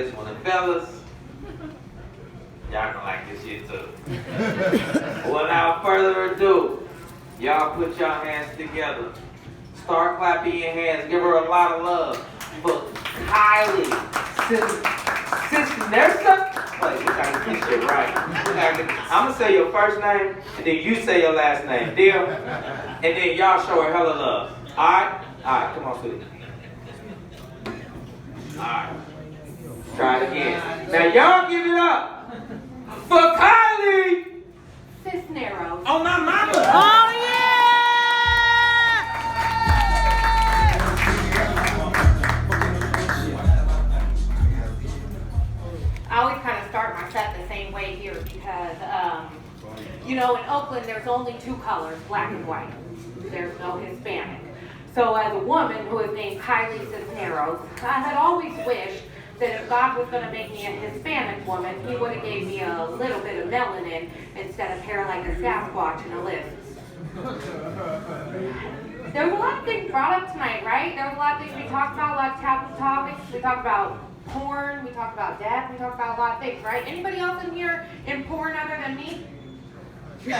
This one, and fellas, y'all gonna like this shit too. Without further ado, y'all put your hands together. Start clapping your hands. Give her a lot of love for Kylie. Wait, we gotta get this shit right. I'm gonna say your first name, and then you say your last name. Deal? And then y'all show her hella love. Alright? Alright, come on, sweetie. Alright. Try it again. Now y'all give it up for Kylie Cisneros. on my mama. Oh yeah! I always kind of start my set the same way here because, in Oakland there's only two colors, black and white. There's no Hispanic. So as a woman who is named Kylie Cisneros, I had always wished that if God was going to make me a Hispanic woman, he would have gave me a little bit of melanin instead of hair like a Sasquatch and a lisp. There was a lot of things brought up tonight, right? There was a lot of things we talked about, a lot of taboo topics. We talked about porn, we talked about death, we talked about a lot of things, right? Anybody else in here in porn other than me? Okay,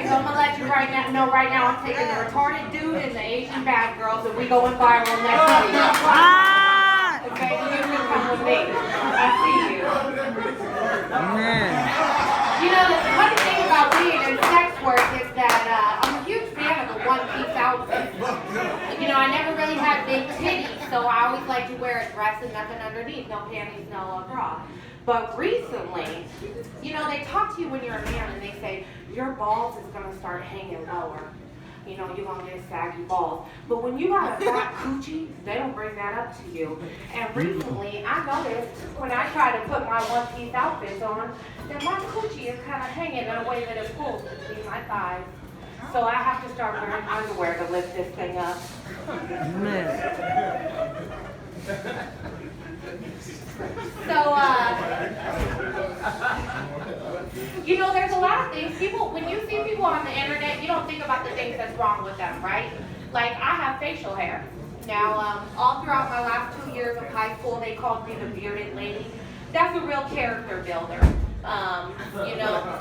so I'm gonna let you know right now I'm taking the retarded dude and the Asian bad girls and we going viral next week. Okay, you can come with me. I see you. The funny thing about being in sex work is that I'm a huge fan of the one-piece outfit. I never really had big titties, so I always like to wear a dress and nothing underneath, no panties, no bra. But recently, they talk to you when you're a man and they say, your balls is going to start hanging lower. You're going to get saggy balls. But when you got a fat coochie, they don't bring that up to you. And recently, I noticed when I try to put my one-piece outfits on, that my coochie is kind of hanging in a way that it pulls between my thighs. So I have to start wearing underwear to lift this thing up. So, there's a lot of things. When you see people on the internet, you don't think about the things that's wrong with them, right? Like, I have facial hair. Now, all throughout my last 2 years of high school, they called me the bearded lady. That's a real character builder.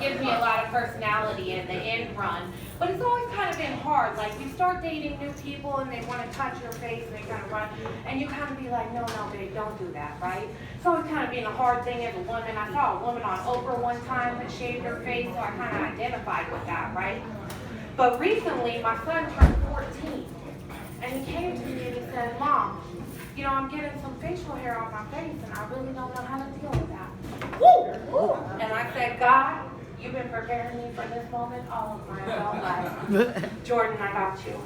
Gives me a lot of personality in the end run. But it's always kind of been hard. Like, you start dating new people and they want to touch your face and they kind of run. And you kind of be like, no, babe, don't do that, right? It's always kind of been a hard thing as a woman. I saw a woman on Oprah one time that shaved her face, so I kind of identified with that, right? But recently, my son turned 14. And he came to me and he said, Mom, I'm getting some facial hair on my face and I really don't know how to deal with that. Woo! Woo! And I said, God, you've been preparing me for this moment all of my adult life. Jordan, I got you.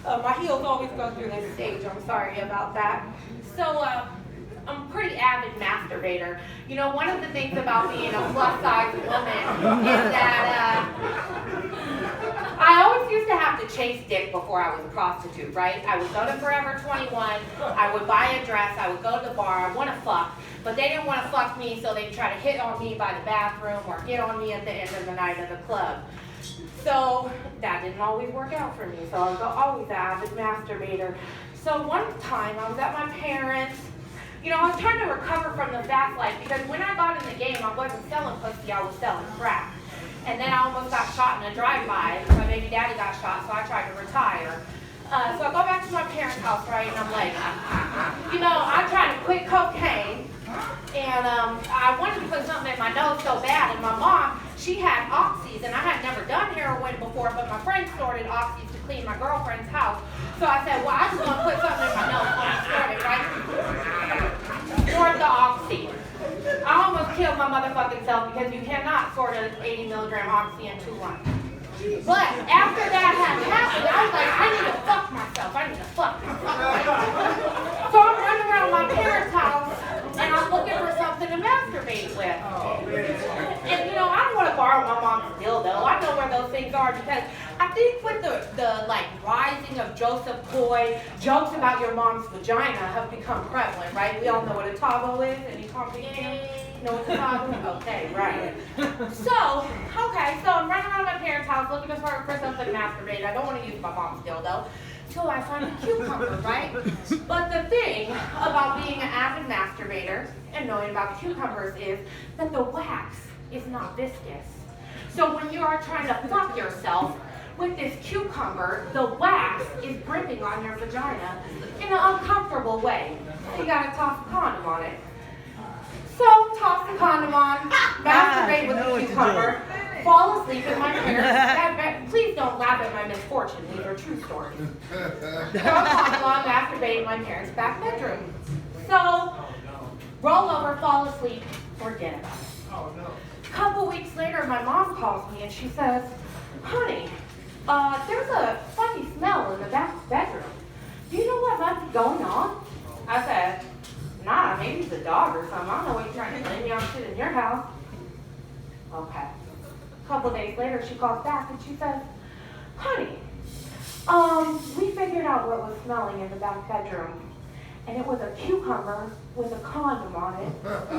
My heels always go through this stage. I'm sorry about that. So, I'm a pretty avid masturbator. One of the things about being a plus-size woman is that I always used to have to chase dick before I was a prostitute, right? I would go to Forever 21, I would buy a dress, I would go to the bar, I want to fuck, but they didn't want to fuck me, so they'd try to hit on me by the bathroom or hit on me at the end of the night at the club. So that didn't always work out for me, so I was always an avid masturbator. So one time I was at my parents'. I was trying to recover from the fast life because when I got in the game, I wasn't selling pussy, I was selling crack. And then I almost got shot in a drive-by. My baby daddy got shot, so I tried to retire. So I go back to my parents' house, right, and I'm like, I tried to quit cocaine, and I wanted to put something in my nose so bad, and my mom, she had oxys, and I had never done heroin before, but my friend snorted oxys to clean my girlfriend's house. So I said, well, I just want to put something in my nose when I snorted, right? Snort the oxy. I almost killed my motherfucking self because you cannot sort an 80 milligram oxy in 2 months. But after that had happened, I was like, I need to fuck myself. So I'm running around my parents' house and I'm looking for something to masturbate with. And I don't want to borrow my mom's dildo. I know where those things are because I think with the rising of Joseph Coy, jokes about your mom's vagina have become prevalent, right? We all know what a tabo is. Any complicated? Know what a tabo is? Okay, right. So I'm running around my parents' house looking for something to masturbate. I don't want to use my mom's dildo. till I find a cucumber, right? But the thing about being an avid masturbator and knowing about cucumbers is that the wax is not viscous. So when you are trying to fuck yourself with this cucumber, the wax is gripping on your vagina in an uncomfortable way. You gotta toss a condom on it. So toss the condom on, masturbate with the cucumber, fall asleep in my parents' please don't laugh at my misfortune, these are true stories. Throw a condom on, masturbate in my parents' back bedroom. So, roll over, fall asleep, forget about it. A couple weeks later, my mom calls me and she says, honey, there's a funny smell in the back bedroom. Do you know what might be going on? I said, nah, maybe it's a dog or something. I don't know what you're trying to blame me on shit in your house. Okay. A couple days later, she calls back and she says, honey, we figured out what was smelling in the back bedroom. And it was a cucumber with a condom on it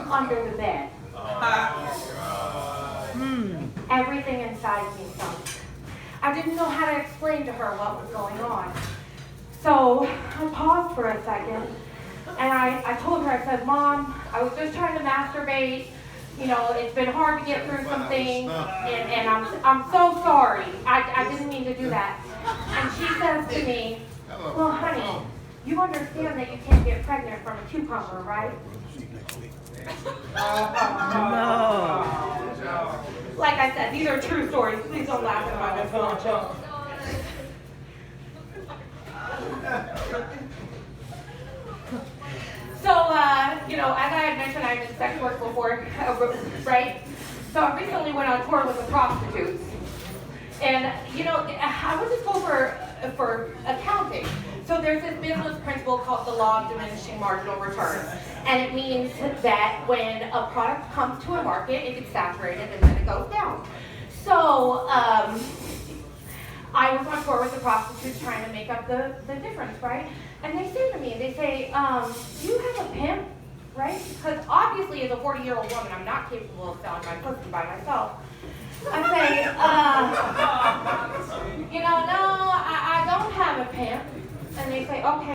under the bed. Everything inside me stunk. I didn't know how to explain to her what was going on. So I paused for a second and I told her, I said, Mom, I was just trying to masturbate. You know, it's been hard to get through some things, and I'm so sorry. I didn't mean to do that. And she says to me, well, honey, you understand that you can't get pregnant from a cucumber, right? No. Like I said, these are true stories. Please don't laugh at my misfortune. So, you know, as I had mentioned, I've been sex work before, right? So I recently went on tour with the prostitutes. And, you know, I went to school for accounting. So there's this business principle called the law of diminishing marginal returns. And it means that when a product comes to a market, it gets saturated and then it goes down. So I was on tour with the prostitutes trying to make up the difference, right? And they say to me, they say, do you have a pimp, right? Because obviously as a 40-year-old woman, I'm not capable of selling my pussy by myself. I say, you know, no, I don't have a pimp. And they say, okay.